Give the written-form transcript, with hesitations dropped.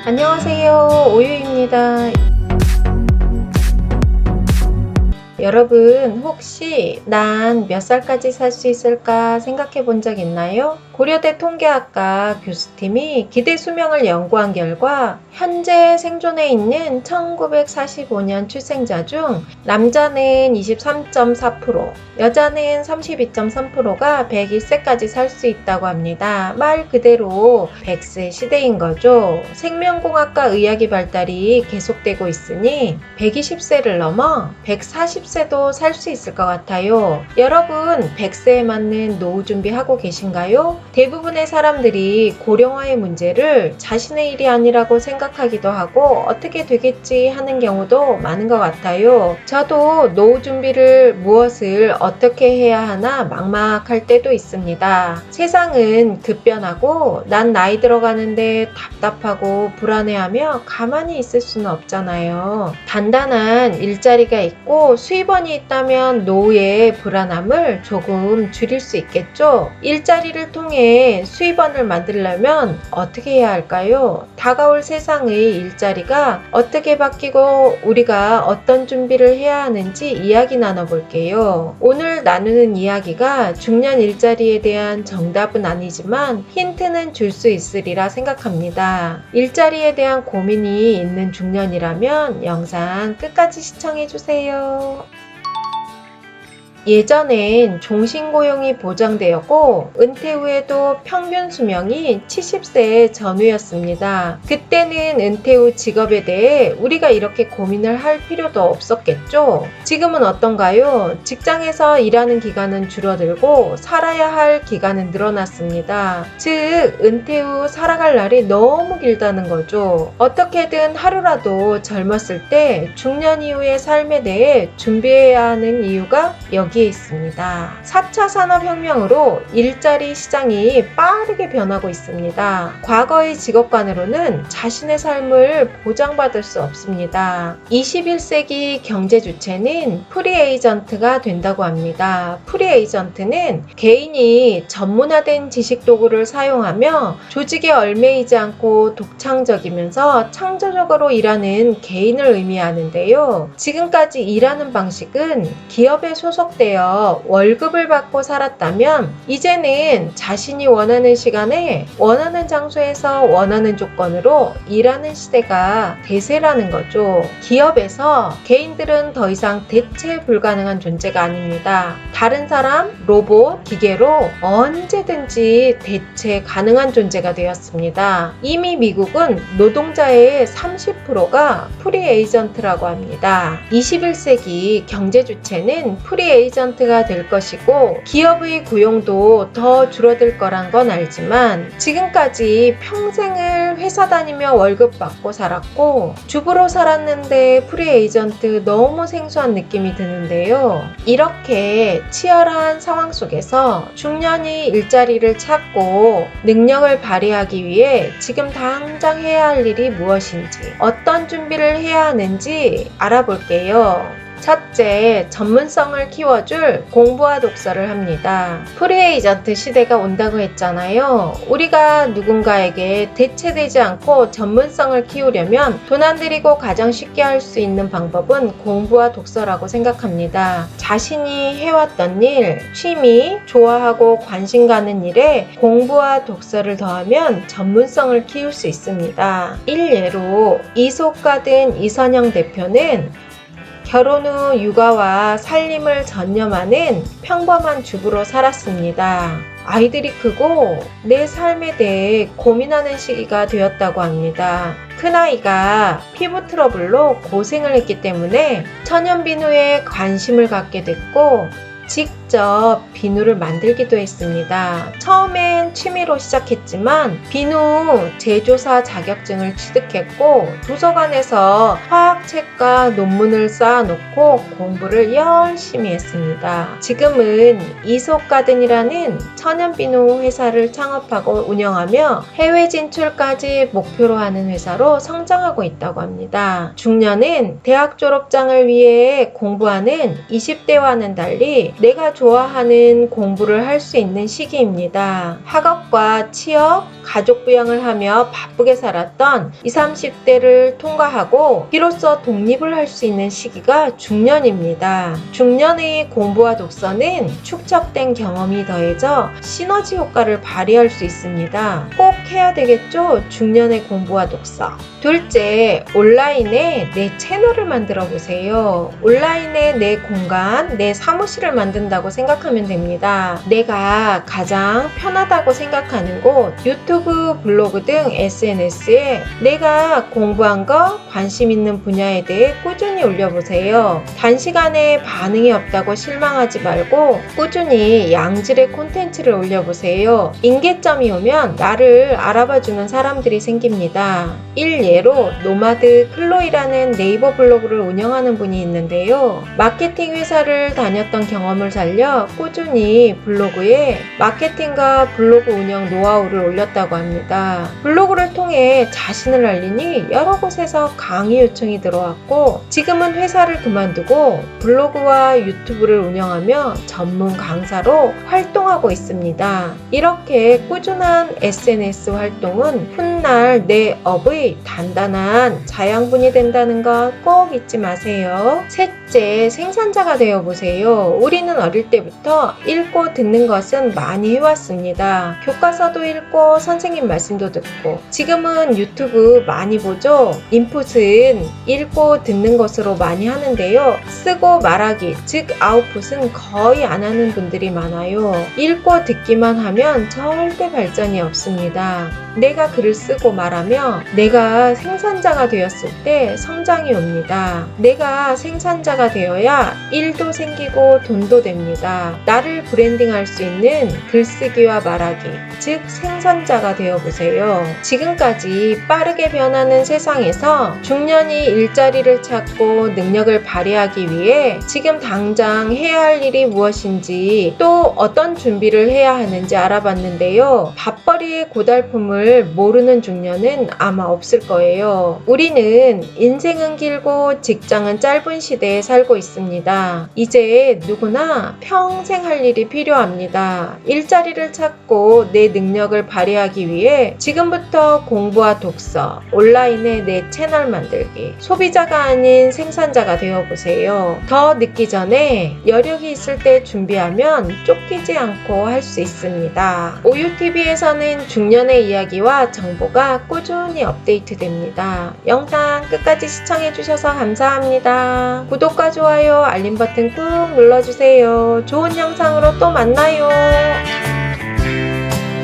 안녕하세요, 오유입니다. 여러분, 혹시 난 몇 살까지 살 수 있을까 생각해 본 적 있나요? 고려대 통계학과 교수팀이 기대 수명을 연구한 결과 현재 생존해 있는 1945년 출생자 중 남자는 23.4%, 여자는 32.3%가 101세까지 살 수 있다고 합니다. 말 그대로 100세 시대인 거죠. 생명공학과 의학의 발달이 계속되고 있으니 120세를 넘어 140세도 살 수 있을 것 같아요. 여러분, 100세에 맞는 노후 준비하고 계신가요? 대부분의 사람들이 고령화의 문제를 자신의 일이 아니라고 생각하기도 하고 어떻게 되겠지 하는 경우도 많은 것 같아요. 저도 노후 준비를 무엇을 어떻게 해야 하나 막막할 때도 있습니다. 세상은 급변하고 난 나이 들어가는데 답답하고 불안해하며 가만히 있을 수는 없잖아요. 단단한 일자리가 있고 수입원이 있다면 노후의 불안함을 조금 줄일 수 있겠죠. 일자리를 통해 수입원을 만들려면 어떻게 해야 할까요? 다가올 세상의 일자리가 어떻게 바뀌고 우리가 어떤 준비를 해야 하는지 이야기 나눠볼게요. 오늘 나누는 이야기가 중년 일자리에 대한 정답은 아니지만 힌트는 줄 수 있으리라 생각합니다. 일자리에 대한 고민이 있는 중년이라면 영상 끝까지 시청해주세요. 예전엔 종신고용이 보장되었고 은퇴 후에도 평균 수명이 70세 전후였습니다. 그때는 은퇴 후 직업에 대해 우리가 이렇게 고민을 할 필요도 없었겠죠. 지금은 어떤가요? 직장에서 일하는 기간은 줄어들고 살아야 할 기간은 늘어났습니다. 즉 은퇴 후 살아갈 날이 너무 길다는 거죠. 어떻게든 하루라도 젊었을 때 중년 이후의 삶에 대해 준비해야 하는 이유가 여기에 있습니다. 4차 산업혁명으로 일자리 시장이 빠르게 변하고 있습니다. 과거의 직업관으로는 자신의 삶을 보장받을 수 없습니다. 21세기 경제 주체는 프리에이전트가 된다고 합니다. 프리에이전트는 개인이 전문화된 지식 도구를 사용하며 조직에 얽매이지 않고 독창적이면서 창조적으로 일하는 개인을 의미하는데요. 지금까지 일하는 방식은 기업에 소속되어 월급을 받고 살았다면 이제는 자신이 원하는 시간에 원하는 장소에서 원하는 조건으로 일하는 시대가 대세라는 거죠. 기업에서 개인들은 더 이상 대체 불가능한 존재가 아닙니다. 다른 사람, 로봇, 기계로 언제든지 대체 가능한 존재가 되었습니다. 이미 미국은 노동자의 30%가 프리에이전트라고 합니다. 21세기 경제 주체는 프리에이전트가 될 것이고 기업의 고용도 더 줄어들 거란 건 알지만 지금까지 평생을 회사 다니며 월급 받고 살았고 주부로 살았는데 프리에이전트 너무 생소한 느낌이 드는데요. 이렇게 치열한 상황 속에서 중년이 일자리를 찾고 능력을 발휘하기 위해 지금 당장 해야 할 일이 무엇인지 어떤 준비를 해야 하는지 알아볼게요. 첫째, 전문성을 키워줄 공부와 독서를 합니다. 프리에이전트 시대가 온다고 했잖아요. 우리가 누군가에게 대체되지 않고 전문성을 키우려면 돈 안 들이고 가장 쉽게 할 수 있는 방법은 공부와 독서라고 생각합니다. 자신이 해왔던 일, 취미, 좋아하고 관심 가는 일에 공부와 독서를 더하면 전문성을 키울 수 있습니다. 일례로 이솝가 된 이선영 대표는 결혼 후 육아와 살림을 전념하는 평범한 주부로 살았습니다. 아이들이 크고 내 삶에 대해 고민하는 시기가 되었다고 합니다. 큰아이가 피부 트러블로 고생을 했기 때문에 천연 비누에 관심을 갖게 됐고 직접 비누를 만들기도 했습니다. 처음엔 취미로 시작했지만 비누 제조사 자격증을 취득했고 도서관에서 화학책과 논문을 쌓아놓고 공부를 열심히 했습니다. 지금은 이솝가든이라는 천연비누 회사를 창업하고 운영하며 해외 진출까지 목표로 하는 회사로 성장하고 있다고 합니다. 중년은 대학 졸업장을 위해 공부하는 20대와는 달리 내가 좋아하는 공부를 할 수 있는 시기입니다. 학업과 취업, 가족 부양을 하며 바쁘게 살았던 20, 30대를 통과하고 비로소 독립을 할 수 있는 시기가 중년입니다. 중년의 공부와 독서는 축적된 경험이 더해져 시너지 효과를 발휘할 수 있습니다. 꼭 해야 되겠죠? 중년의 공부와 독서. 둘째, 온라인에 내 채널을 만들어 보세요. 온라인에 내 공간, 내 사무실을 만든다고 생각하면 됩니다. 내가 가장 편하다고 생각하는 곳, 유튜브, 블로그 등 SNS에 내가 공부한 거, 관심 있는 분야에 대해 꾸준히 올려보세요. 단시간에 반응이 없다고 실망하지 말고 꾸준히 양질의 콘텐츠를 올려보세요. 임계점이 오면 나를 알아봐주는 사람들이 생깁니다. 일예로 노마드 클로이라는 네이버 블로그를 운영하는 분이 있는데요. 마케팅 회사를 다녔던 경험을 살려 꾸준히 블로그에 마케팅과 블로그 운영 노하우를 올렸다고 합니다. 블로그를 통해 자신을 알리니 여러 곳에서 강의 요청이 들어왔고 지금은 회사를 그만두고 블로그와 유튜브를 운영하며 전문 강사로 활동하고 있습니다. 이렇게 꾸준한 SNS 활동은 훗날 내 업의 단단한 자양분이 된다는 것 꼭 잊지 마세요. 셋째, 생산자가 되어보세요. 우리는 어릴 때부터 읽고 듣는 것은 많이 해왔습니다. 교과서도 읽고 선생님 말씀도 듣고 지금은 유튜브 많이 보죠? 인풋은 읽고 듣는 것으로 많이 하는데요. 쓰고 말하기, 즉 아웃풋은 거의 안 하는 분들이 많아요. 읽고 듣기만 하면 절대 발전이 없습니다. 내가 글을 쓰고 말하며 내가 생산자가 되었을 때 성장이 옵니다. 내가 생산자가 되어야 일도 생기고 돈도 됩니다. 나를 브랜딩할 수 있는 글쓰기와 말하기, 즉 생산자가 되어보세요. 지금까지 빠르게 변하는 세상에서 중년이 일자리를 찾고 능력을 발휘하기 위해 지금 당장 해야 할 일이 무엇인지 또 어떤 준비를 해야 하는지 알아봤는데요. 밥벌이의 고달픔을 모르는 중년은 아마 없을 거예요. 우리는 인생은 길고 직장은 짧은 시대에 살고 있습니다. 이제 누구나 평생 할 일이 필요합니다. 일자리를 찾고 내 능력을 발휘하기 위해 지금부터 공부와 독서, 온라인에 내 채널 만들기, 소비자가 아닌 생산자가 되어보세요. 더 늦기 전에 여력이 있을 때 준비하면 쫓기지 않고 할 수 있습니다. OUTV에서는 중년의 이야기와 정보가 꾸준히 업데이트됩니다. 영상 끝까지 시청해주셔서 감사합니다. 구독과 좋아요, 알림 버튼 꾹 눌러주세요. 좋은 영상으로 또 만나요.